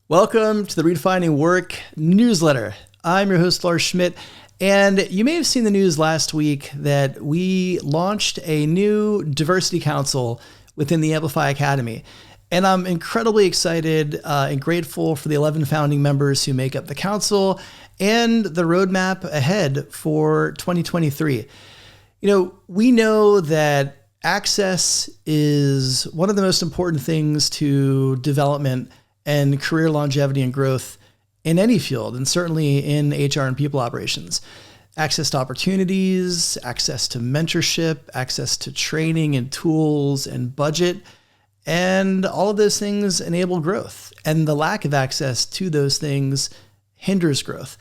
Welcome to the Redefining Work newsletter. I'm your host, Lars Schmidt, and you may have seen the news last week that we launched a new diversity council within the Amplify Academy. And I'm incredibly excited and grateful for the 11 founding members who make up the council and the roadmap ahead for 2023. We know that access is one of the most important things to development and career longevity and growth in any field, and certainly in HR and people operations. Access to opportunities, access to mentorship, access to training and tools and budget, and all of those things enable growth. And the lack of access to those things hinders growth.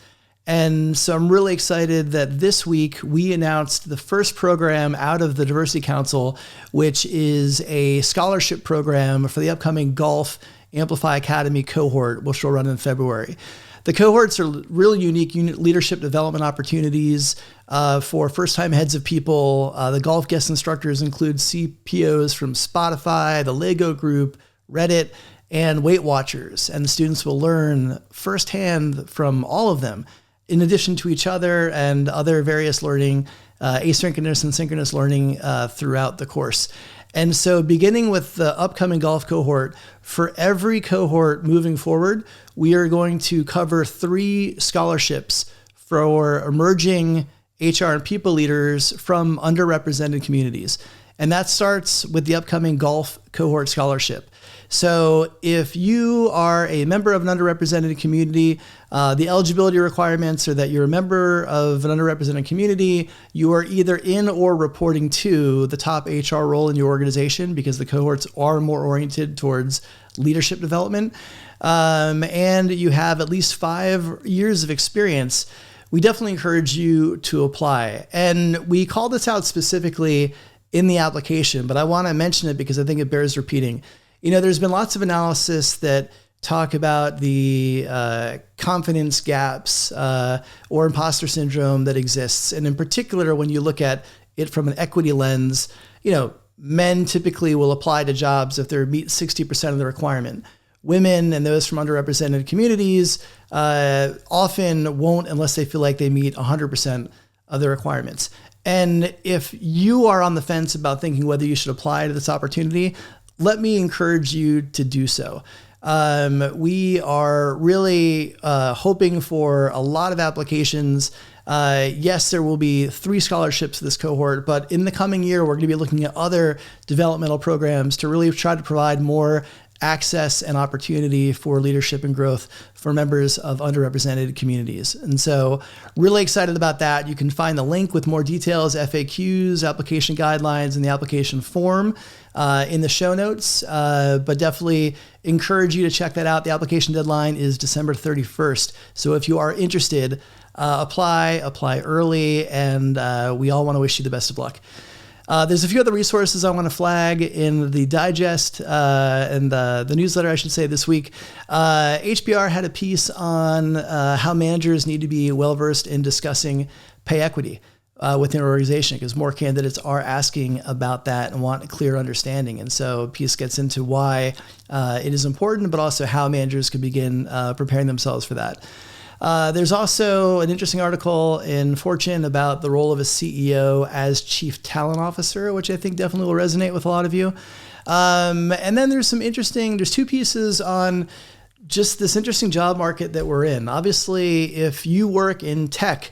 And so I'm really excited that this week we announced the first program out of the Diversity Council, which is a scholarship program for the upcoming Golf Amplify Academy Cohort, which will run in February. The cohorts are really unique leadership development opportunities for first-time heads of people. The golf guest instructors include CPOs from Spotify, the Lego Group, Reddit, and Weight Watchers. And the students will learn firsthand from all of them, in addition to each other and other various learning, asynchronous and synchronous learning throughout the course. And so beginning with the upcoming golf cohort, for every cohort moving forward, we are going to cover 3 scholarships for emerging HR and people leaders from underrepresented communities. And that starts with the upcoming golf cohort scholarship. So if you are a member of an underrepresented community, the eligibility requirements are that you're a member of an underrepresented community, you are either in or reporting to the top HR role in your organization, because the cohorts are more oriented towards leadership development, and you have at least 5 years of experience. We definitely encourage you to apply. And we call this out specifically in the application, but I want to mention it because I think it bears repeating. There's been lots of analysis that talk about the confidence gaps or imposter syndrome that exists. And in particular, when you look at it from an equity lens, men typically will apply to jobs if they meet 60% of the requirement. Women and those from underrepresented communities often won't unless they feel like they meet 100% of the requirements. And if you are on the fence about thinking whether you should apply to this opportunity, let me encourage you to do so. We are really hoping for a lot of applications. Yes, there will be 3 scholarships this cohort, but in the coming year, we're going to be looking at other developmental programs to really try to provide more access and opportunity for leadership and growth for members of underrepresented communities. And so really excited about that. You can find the link with more details, FAQs, application guidelines, and the application form in the show notes, but definitely encourage you to check that out. The application deadline is December 31st. So if you are interested, apply early, and we all want to wish you the best of luck. There's a few other resources I want to flag in the digest and the newsletter, I should say, this week. HBR had a piece on how managers need to be well-versed in discussing pay equity within an organization, because more candidates are asking about that and want a clear understanding. And so a piece gets into why it is important, but also how managers can begin preparing themselves for that. There's also an interesting article in Fortune about the role of a CEO as chief talent officer, which I think definitely will resonate with a lot of you. And then there's 2 pieces on just this interesting job market that we're in. Obviously, if you work in tech,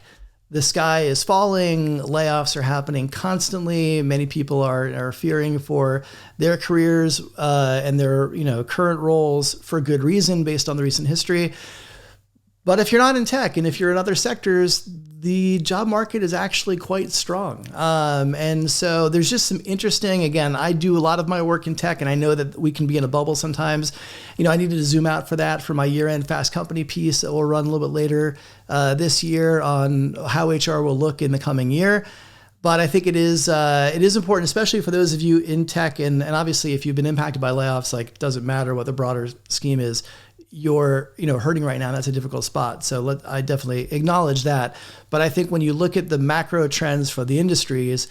the sky is falling, layoffs are happening constantly. Many people are fearing for their careers and their current roles for good reason based on the recent history. But if you're not in tech and if you're in other sectors, the job market is actually quite strong. And so there's just some interesting, again, I do a lot of my work in tech, and I know that we can be in a bubble sometimes. I needed to zoom out for that for my year-end Fast Company piece that will run a little bit later this year on how HR will look in the coming year. But I think it is important, especially for those of you in tech, and obviously if you've been impacted by layoffs, it doesn't matter what the broader scheme is. You're hurting right now, and that's a difficult spot. So I definitely acknowledge that. But I think when you look at the macro trends for the industries,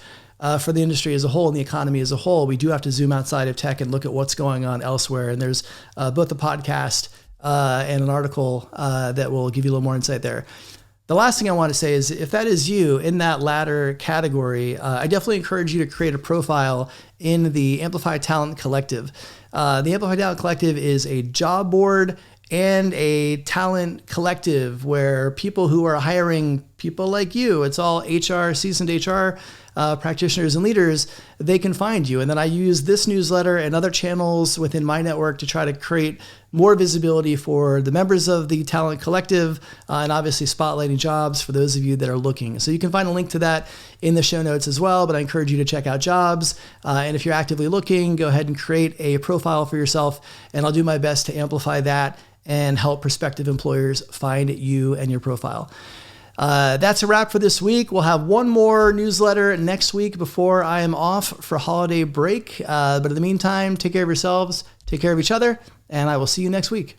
for the industry as a whole and the economy as a whole, we do have to zoom outside of tech and look at what's going on elsewhere. And there's both a podcast and an article that will give you a little more insight there. The last thing I want to say is if that is you in that latter category, I definitely encourage you to create a profile in the Amplify Talent Collective. The Amplify Talent Collective is a job board and a talent collective where people who are hiring people like you, it's all HR, seasoned HR practitioners and leaders, they can find you. And then I use this newsletter and other channels within my network to try to create more visibility for the members of the talent collective and obviously spotlighting jobs for those of you that are looking. So you can find a link to that in the show notes as well, but I encourage you to check out jobs. And if you're actively looking, go ahead and create a profile for yourself, and I'll do my best to amplify that and help prospective employers find you and your profile. That's a wrap for this week. We'll have one more newsletter next week before I am off for holiday break. But in the meantime, take care of yourselves, take care of each other, and I will see you next week.